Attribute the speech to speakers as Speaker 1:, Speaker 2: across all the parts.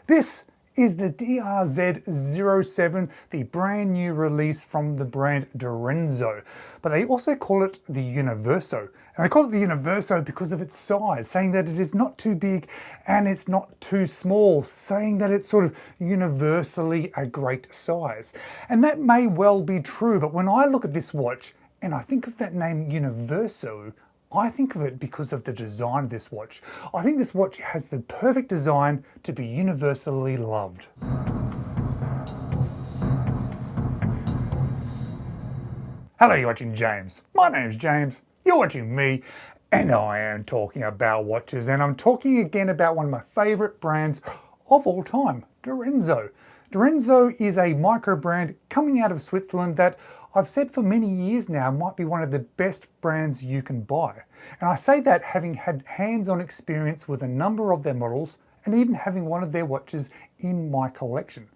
Speaker 1: This is the DRZ07, the brand new release from the brand Dorenzo, but they also call it the Universo. And they call it the Universo because of its size, saying that it is not too big and it's not too small, saying that it's sort of universally a great size. And that may well be true, but when I look at this watch and I think of that name Universo, I think of it because of the design of this watch. I think this watch has the perfect design to be universally loved. Hello, you're watching James. My name's James, you're watching me, and I am talking about watches, and I'm talking again about one of my favourite brands of all time, Dorenzo. Dorenzo is a micro brand coming out of Switzerland that I've said for many years now might be one of the best brands you can buy. And I say that having had hands-on experience with a number of their models and even having one of their watches in my collection.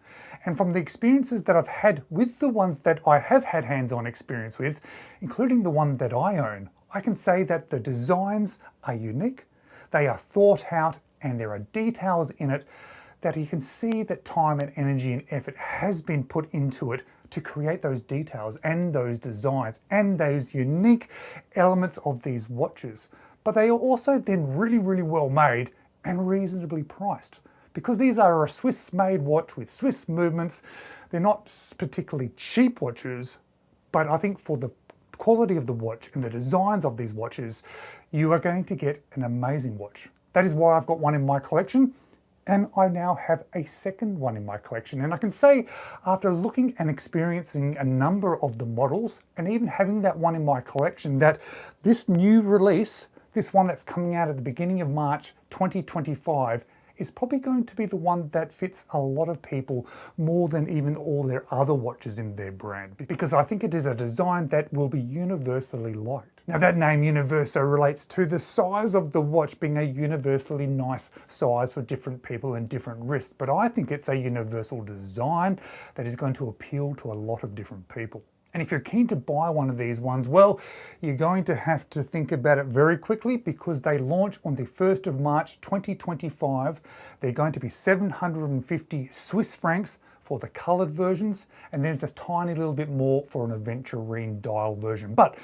Speaker 1: And from the experiences that I've had with the ones that I have had hands-on experience with, including the one that I own, I can say that the designs are unique, they are thought out, and there are details in it that you can see that time and energy and effort has been put into it to create those details and those designs and those unique elements of these watches. But they are also then really, really well made and reasonably priced. Because these are a Swiss-made watch with Swiss movements, they're not particularly cheap watches, but I think for the quality of the watch and the designs of these watches, you are going to get an amazing watch. That is why I've got one in my collection. And I now have a second one in my collection. And I can say, after looking and experiencing a number of the models, and even having that one in my collection, that this new release, this one that's coming out at the beginning of March 2025, is probably going to be the one that fits a lot of people more than even all their other watches in their brand, because I think it is a design that will be universally liked. Now that name Universo relates to the size of the watch being a universally nice size for different people and different wrists, but I think it's a universal design that is going to appeal to a lot of different people. And if you're keen to buy one of these ones, well, you're going to have to think about it very quickly because they launch on the 1st of March 2025. They're going to be 750 Swiss francs for the coloured versions, and there's a tiny little bit more for an aventurine dial version. But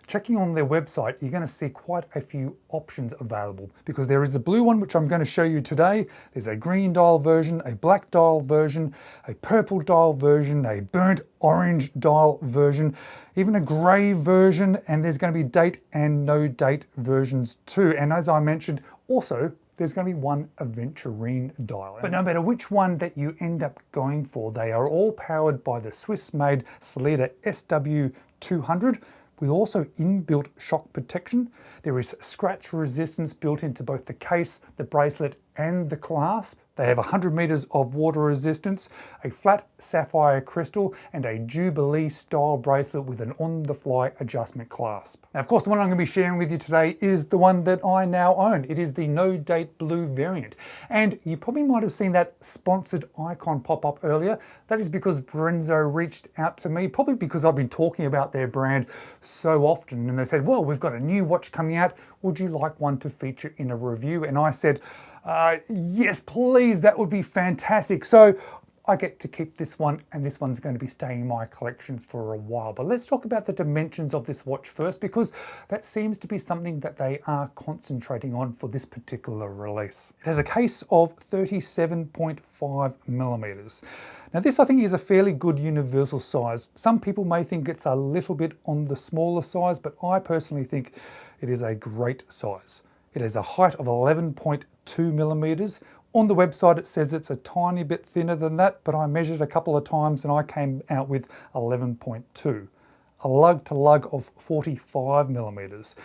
Speaker 1: checking on their website, you're going to see quite a few options available because there is a blue one, which I'm going to show you today. There's a green dial version, a black dial version, a purple dial version, a burnt orange dial version, even a grey version, and there's going to be date and no date versions too. And as I mentioned, also, there's going to be one aventurine dial. But no matter which one that you end up going for, they are all powered by the Swiss-made Sellita SW200, with also inbuilt shock protection. There is scratch resistance built into both the case, the bracelet, and the clasp. They have 100 meters of water resistance, a flat sapphire crystal, and a Jubilee style bracelet with an on-the-fly adjustment clasp. Now, of course, the one I'm going to be sharing with you today is the one that I now own. It is the No Date Blue variant. And you probably might have seen that sponsored icon pop up earlier. That is because Dorenzo reached out to me, probably because I've been talking about their brand so often. And they said, well, we've got a new watch coming out. Would you like one to feature in a review? And I said, yes, please, that would be fantastic. So I get to keep this one, and this one's going to be staying in my collection for a while. But let's talk about the dimensions of this watch first, because that seems to be something that they are concentrating on for this particular release. It has a case of 37.5 millimeters. Now this, I think, is a fairly good universal size. Some people may think it's a little bit on the smaller size, but I personally think it is a great size. It has a height of 11.2 millimeters. On the website it says it's a tiny bit thinner than that, but I measured a couple of times and I came out with 11.2. A lug to lug of 45 millimeters.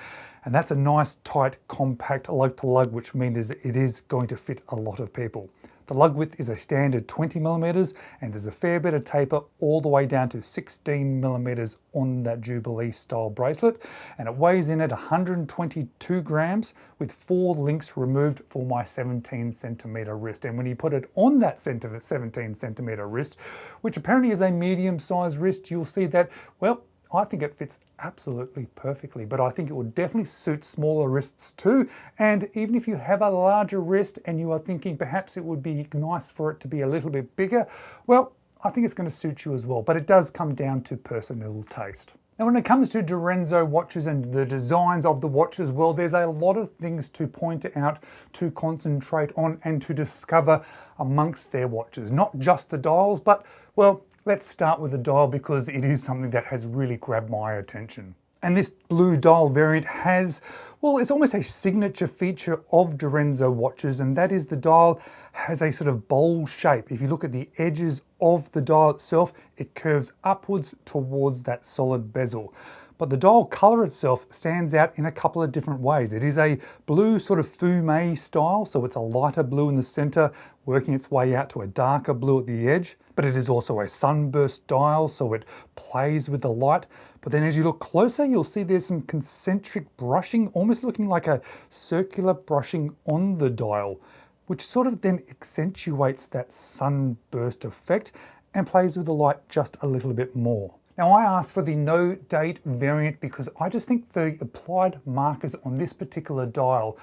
Speaker 1: And that's a nice, tight, compact lug to lug, which means it is going to fit a lot of people. The lug width is a standard 20 millimeters, and there's a fair bit of taper all the way down to 16 millimeters on that Jubilee style bracelet, and it weighs in at 122 grams with 4 links removed for my 17 centimeter wrist. And when you put it on that 17 centimeter wrist, which apparently is a medium sized wrist, you'll see that, well, I think it fits absolutely perfectly, but I think it would definitely suit smaller wrists too. And even if you have a larger wrist and you are thinking perhaps it would be nice for it to be a little bit bigger, well, I think it's going to suit you as well, but it does come down to personal taste. Now, when it comes to Dorenzo watches and the designs of the watches, well, there's a lot of things to point out, to concentrate on, and to discover amongst their watches. Not just the dials, but, well, let's start with the dial because it is something that has really grabbed my attention. And this blue dial variant has, well, it's almost a signature feature of Dorenzo watches, and that is the dial has a sort of bowl shape. If you look at the edges of the dial itself, it curves upwards towards that solid bezel. But the dial color itself stands out in a couple of different ways. It is a blue sort of fume style, so it's a lighter blue in the center, working its way out to a darker blue at the edge. But it is also a sunburst dial, so it plays with the light. But then as you look closer, you'll see there's some concentric brushing, almost looking like a circular brushing on the dial, which sort of then accentuates that sunburst effect and plays with the light just a little bit more. Now, I asked for the no date variant because I just think the applied markers on this particular dial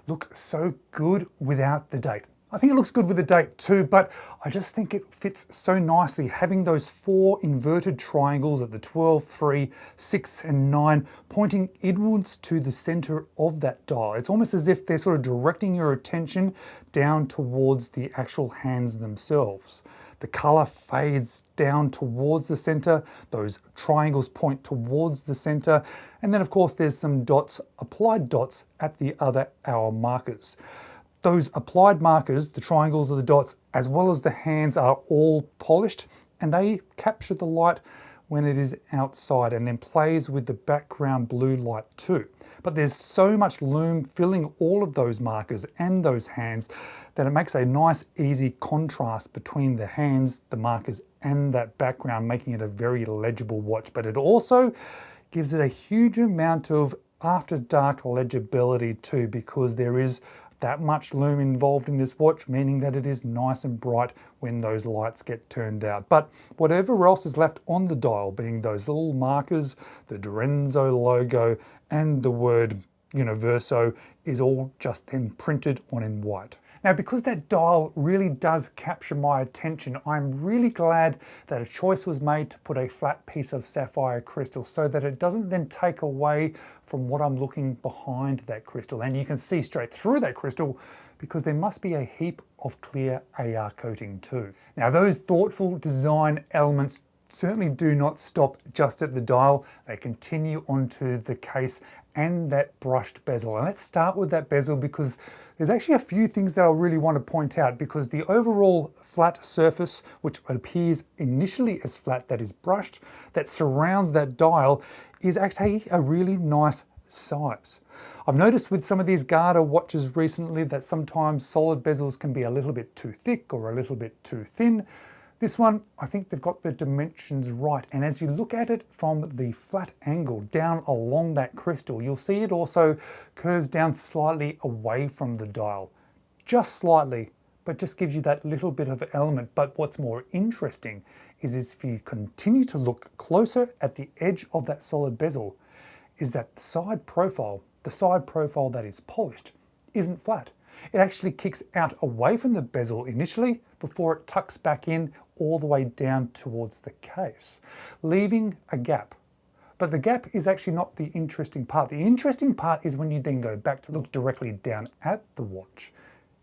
Speaker 1: look so good without the date. I think it looks good with the date too, but I just think it fits so nicely having those 4 inverted triangles at the 12, 3, 6 and 9 pointing inwards to the center of that dial. It's almost as if they're sort of directing your attention down towards the actual hands themselves. The color fades down towards the center, those triangles point towards the center, and then of course there's some dots, applied dots at the other hour markers. Those applied markers, the triangles or the dots, as well as the hands are all polished, and they capture the light when it is outside and then plays with the background blue light too. But there's so much lume filling all of those markers and those hands that it makes a nice easy contrast between the hands, the markers and that background, making it a very legible watch. But it also gives it a huge amount of after dark legibility too, because there is that much lume involved in this watch, meaning that it is nice and bright when those lights get turned out. But whatever else is left on the dial, being those little markers, the Dorenzo logo, and the word Universo, is all just then printed on in white. Now, because that dial really does capture my attention, I'm really glad that a choice was made to put a flat piece of sapphire crystal so that it doesn't then take away from what I'm looking behind that crystal. And you can see straight through that crystal because there must be a heap of clear AR coating too. Now, those thoughtful design elements certainly do not stop just at the dial. They continue onto the case and that brushed bezel. And let's start with that bezel because there's actually a few things that I really want to point out, because the overall flat surface, which appears initially as flat, that is brushed, that surrounds that dial, is actually a really nice size. I've noticed with some of these Garda watches recently that sometimes solid bezels can be a little bit too thick or a little bit too thin. This one, I think they've got the dimensions right, and as you look at it from the flat angle down along that crystal, you'll see it also curves down slightly away from the dial. Just slightly, but just gives you that little bit of element. But what's more interesting is if you continue to look closer at the edge of that solid bezel, is that side profile, the side profile that is polished, isn't flat. It actually kicks out away from the bezel initially before it tucks back in all the way down towards the case, leaving a gap. But the gap is actually not the interesting part. The interesting part is when you then go back to look directly down at the watch,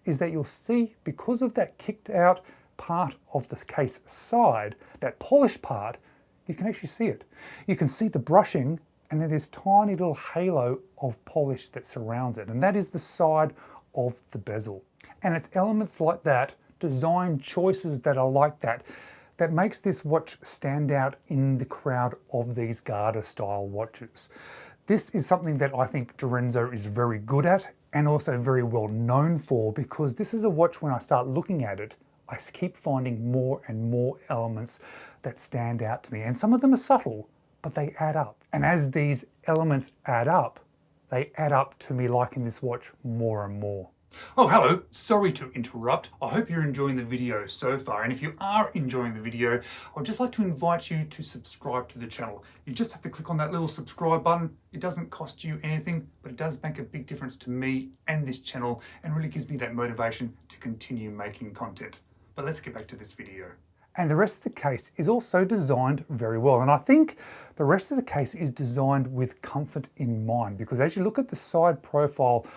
Speaker 1: is that you'll see, because of that kicked out part of the case side, that polished part, you can actually see it. You can see the brushing, and then there's tiny little halo of polish that surrounds it, and that is the side of the bezel. And it's elements like that, design choices that are like that, that makes this watch stand out in the crowd of these Garda style watches. This is something that I think Dorenzo is very good at and also very well known for, because this is a watch, when I start looking at it, I keep finding more and more elements that stand out to me. And some of them are subtle, but they add up. And as these elements add up, they add up to me liking this watch more and more. Oh, hello. Sorry to interrupt. I hope you're enjoying the video so far. And if you are enjoying the video, I'd just like to invite you to subscribe to the channel. You just have to click on that little subscribe button. It doesn't cost you anything, but it does make a big difference to me and this channel and really gives me that motivation to continue making content. But let's get back to this video. And the rest of the case is also designed very well. And I think the rest of the case is designed with comfort in mind, because as you look at the side profile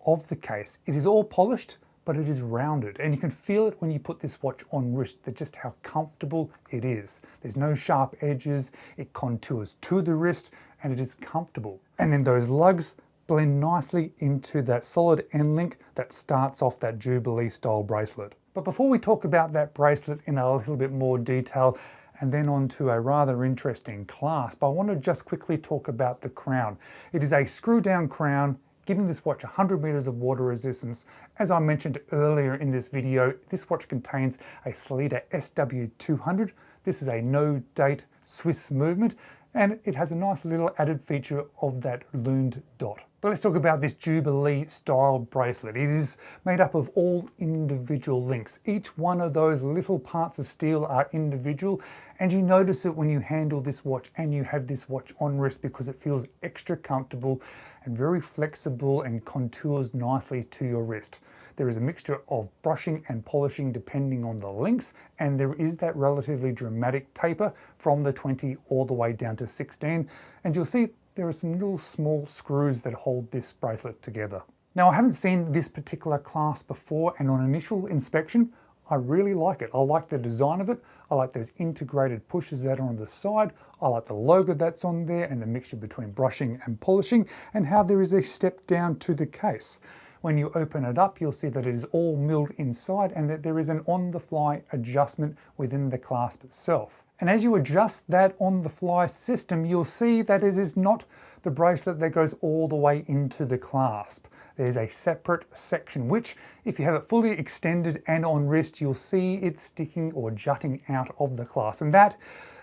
Speaker 1: of the case, it is all polished, but it is rounded. And you can feel it when you put this watch on wrist, that just how comfortable it is. There's no sharp edges, it contours to the wrist, and it is comfortable. And then those lugs blend nicely into that solid end link that starts off that Jubilee style bracelet. But before we talk about that bracelet in a little bit more detail and then on to a rather interesting clasp, I want to just quickly talk about the crown. It is a screw down crown, giving this watch 100 meters of water resistance. As I mentioned earlier in this video, this watch contains a Sellita SW200. This is a no date Swiss movement, and it has a nice little added feature of that loomed dot. But let's talk about this Jubilee style bracelet. It is made up of all individual links. Each one of those little parts of steel are individual, and you notice it when you handle this watch and you have this watch on wrist, because it feels extra comfortable and very flexible and contours nicely to your wrist. There is a mixture of brushing and polishing depending on the links, and there is that relatively dramatic taper from the 20 all the way down to 16, and you'll see there are some little small screws that hold this bracelet together. Now, I haven't seen this particular clasp before, and on initial inspection, I really like it. I like the design of it. I like those integrated pushes that are on the side. I like the logo that's on there and the mixture between brushing and polishing, and how there is a step down to the case. When you open it up, you'll see that it is all milled inside and that there is an on-the-fly adjustment within the clasp itself. And as you adjust that on-the-fly system, you'll see that it is not the bracelet that goes all the way into the clasp. There's a separate section, which, if you have it fully extended and on wrist, you'll see it sticking or jutting out of the clasp. And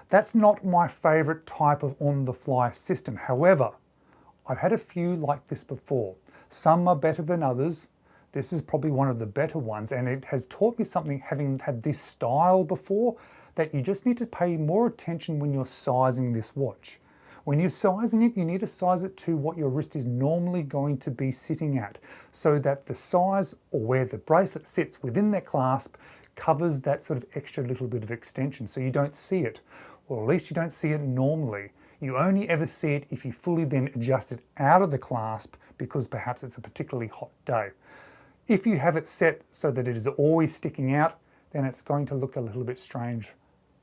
Speaker 1: that's not my favorite type of on-the-fly system. However, I've had a few like this before. Some are better than others. This is probably one of the better ones, and it has taught me something, having had this style before, that you just need to pay more attention when you're sizing this watch. When you're sizing it, you need to size it to what your wrist is normally going to be sitting at, so that the size or where the bracelet sits within that clasp covers that sort of extra little bit of extension, so you don't see it, or at least you don't see it normally. You only ever see it if you fully then adjust it out of the clasp, because perhaps it's a particularly hot day. If you have it set so that it is always sticking out, then it's going to look a little bit strange.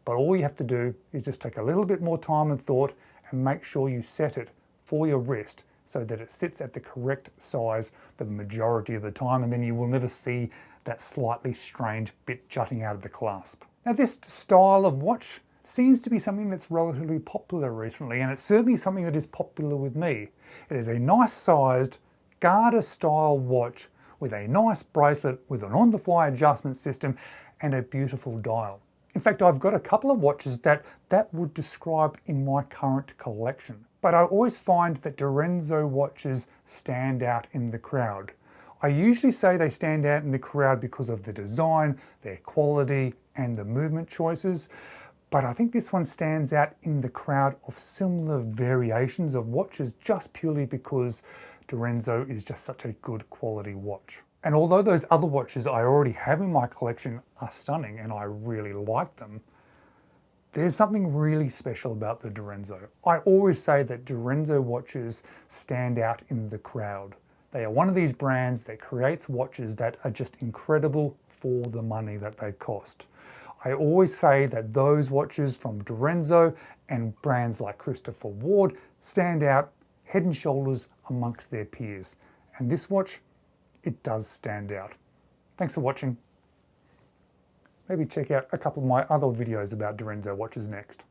Speaker 1: But all you have to do is just take a little bit more time and thought and make sure you set it for your wrist so that it sits at the correct size the majority of the time, and then you will never see that slightly strange bit jutting out of the clasp. Now, this style of watch seems to be something that's relatively popular recently, and it's certainly something that is popular with me. It is a nice sized Garter style watch with a nice bracelet with an on-the-fly adjustment system and a beautiful dial. In fact, I've got a couple of watches that would describe in my current collection. But I always find that Dorenzo watches stand out in the crowd. I usually say they stand out in the crowd because of the design, their quality, and the movement choices. But I think this one stands out in the crowd of similar variations of watches, just purely because Dorenzo is just such a good quality watch. And although those other watches I already have in my collection are stunning and I really like them, there's something really special about the Dorenzo. I always say that Dorenzo watches stand out in the crowd. They are one of these brands that creates watches that are just incredible for the money that they cost. I always say that those watches from Dorenzo and brands like Christopher Ward stand out head and shoulders amongst their peers. And this watch, it does stand out. Thanks for watching. Maybe check out a couple of my other videos about Dorenzo watches next.